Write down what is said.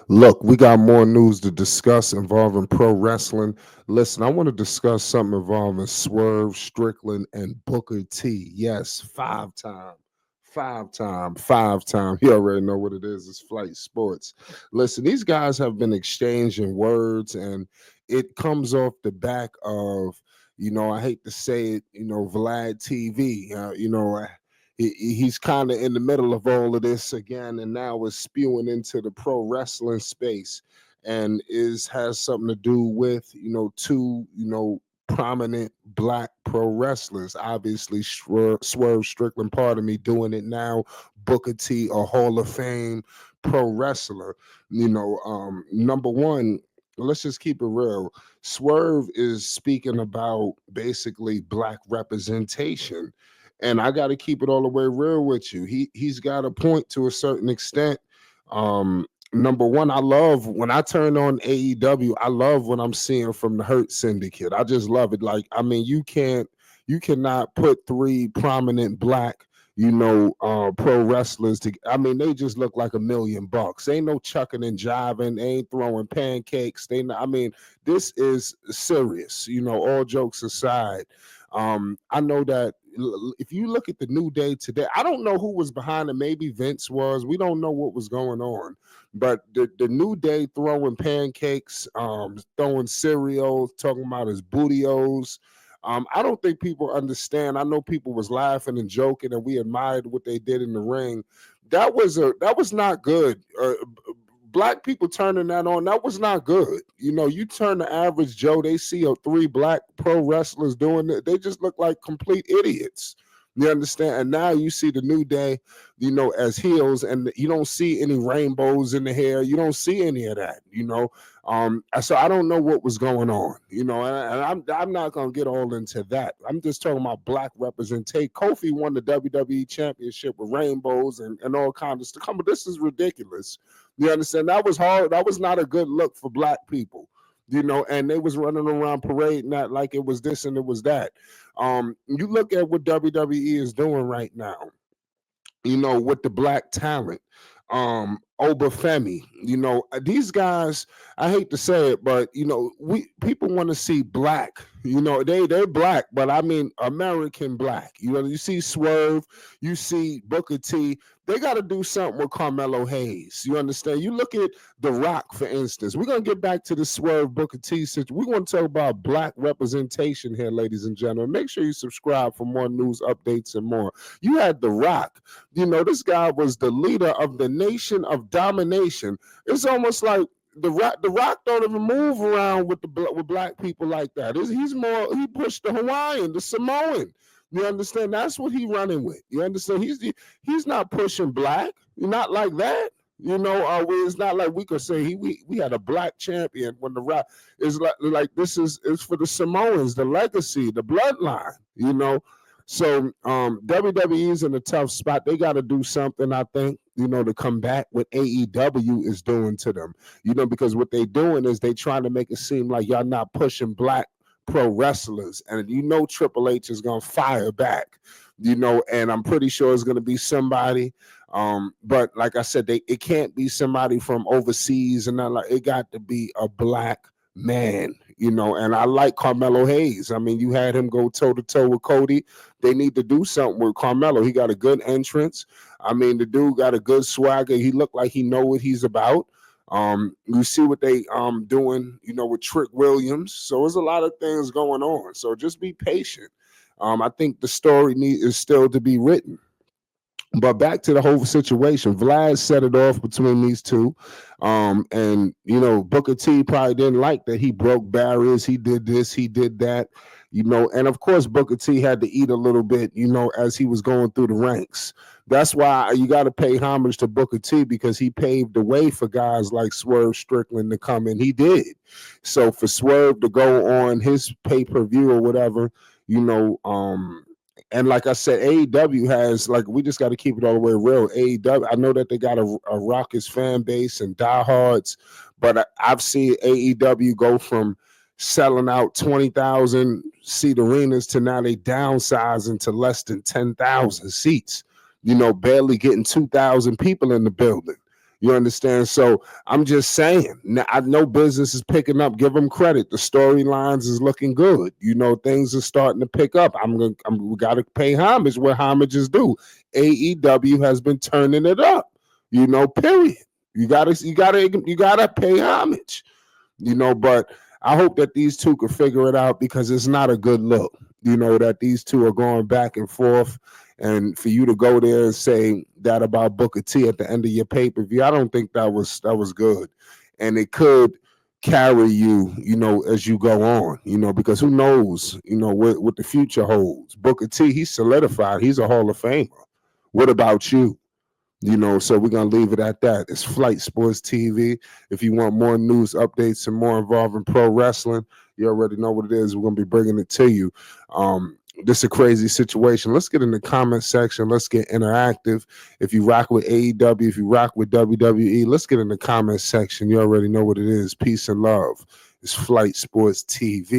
Look, we got more news to discuss involving pro wrestling. Listen, I want to discuss something involving Swerve, Strickland, and Booker T. Yes, five time. You already know what it is. It's flight sports. Listen, these guys have been exchanging words, and it comes off the back of, I hate to say it, Vlad TV. He's kind of in the middle of all of this again, and now is spewing into the pro wrestling space, and is has something to do with two prominent black pro wrestlers. Obviously, Swerve Strickland, pardon me, doing it now. Booker T, a Hall of Fame pro wrestler. Number one. Let's just keep it real. Swerve is speaking about basically black representation, and I got to keep it all the way real with you. He's got a point to a certain extent. Number one, I love when I turn on AEW. I love what I'm seeing from the Hurt Syndicate. I just love it. Like, I mean, you cannot put three prominent black, pro wrestlers to. I mean, they just look like $1,000,000. Ain't no chucking and jiving. Ain't throwing pancakes. I mean, this is serious. All jokes aside. I know that if you look at the New Day today, I don't know who was behind it. Maybe Vince was. We don't know what was going on. But the New Day throwing pancakes, throwing cereal, talking about his bootios. I don't think people understand. I know people was laughing and joking, and we admired what they did in the ring. That was not good. Black people turning that on, that was not good. You turn the average Joe, they see three black pro wrestlers doing it, they just look like complete idiots. You understand? And now you see the New Day, as heels, and you don't see any rainbows in the hair. You don't see any of that. So I don't know what was going on, and I'm not gonna get all into that. I'm just talking about black representation. Kofi won the WWE championship with rainbows and all kinds of stuff. Come on, this is ridiculous. You understand? That was hard. That was not a good look for black people. And they was running around parading that like it was this and it was that. You look at what WWE is doing right now, with the black talent. Obafemi, these guys, I hate to say it, but we people want to see black. They're black, but I mean American black. You see Swerve, you see Booker T. They got to do something with Carmelo Hayes. You understand? You look at The Rock, for instance. We're gonna get back to the Swerve Booker T situation. We're gonna talk about black representation here, ladies and gentlemen. Make sure you subscribe for more news updates and more. You had The Rock. This guy was the leader of the Nation of Domination. It's almost like the Rock don't even move around with black people like that. He pushed the Hawaiian, the Samoan. You understand? That's what he's running with. You understand? He's not pushing black. Not like that. It's not like we could say we had a black champion when the Rock is like this is for the Samoans, the legacy, the bloodline. So WWE is in a tough spot. They got to do something, I think, to combat what AEW is doing to them. Because what they're doing is they trying to make it seem like y'all not pushing black pro wrestlers. And Triple H is going to fire back, and I'm pretty sure it's going to be somebody. But like I said, it can't be somebody from overseas, and not like it got to be a black man, and I like Carmelo Hayes. I mean, you had him go toe to toe with Cody. They need to do something with Carmelo. He got a good entrance. I mean, the dude got a good swagger. He looked like he know what he's about. You see what they doing, with Trick Williams. So there's a lot of things going on. So just be patient. I think the story is still to be written. But back to the whole situation, Vlad set it off between these two. And, Booker T probably didn't like that he broke barriers. He did this, he did that, and of course, Booker T had to eat a little bit, as he was going through the ranks. That's why you got to pay homage to Booker T, because he paved the way for guys like Swerve Strickland to come in. He did. So for Swerve to go on his pay-per-view or whatever, and like I said, AEW has, like, we just got to keep it all the way real. AEW, I know that they got a raucous fan base and diehards, but I've seen AEW go from selling out 20,000 seat arenas to now they downsizing to less than 10,000 seats, barely getting 2,000 people in the building. You understand? So I'm just saying, I know business is picking up. Give them credit. The storylines is looking good. You know, things are starting to pick up. We got to pay homage where homage is due. AEW has been turning it up. You know, period. You gotta pay homage. You know, but I hope that these two can figure it out, because it's not a good look. You know, that these two are going back and forth. And for you to go there and say that about Booker T at the end of your pay-per-view, I don't think that was good. And it could carry you, you know, as you go on, you know, because who knows, you know, what the future holds. Booker T, he's solidified. He's a Hall of Famer. What about you? You know, so we're going to leave it at that. It's Flight Sports TV. If you want more news, updates, and more involving pro wrestling, you already know what it is. We're going to be bringing it to you. This is a crazy situation. Let's get in the comment section. Let's get interactive. If you rock with AEW, if you rock with WWE, let's get in the comment section. You already know what it is. Peace and love. It's Flight Sports TV.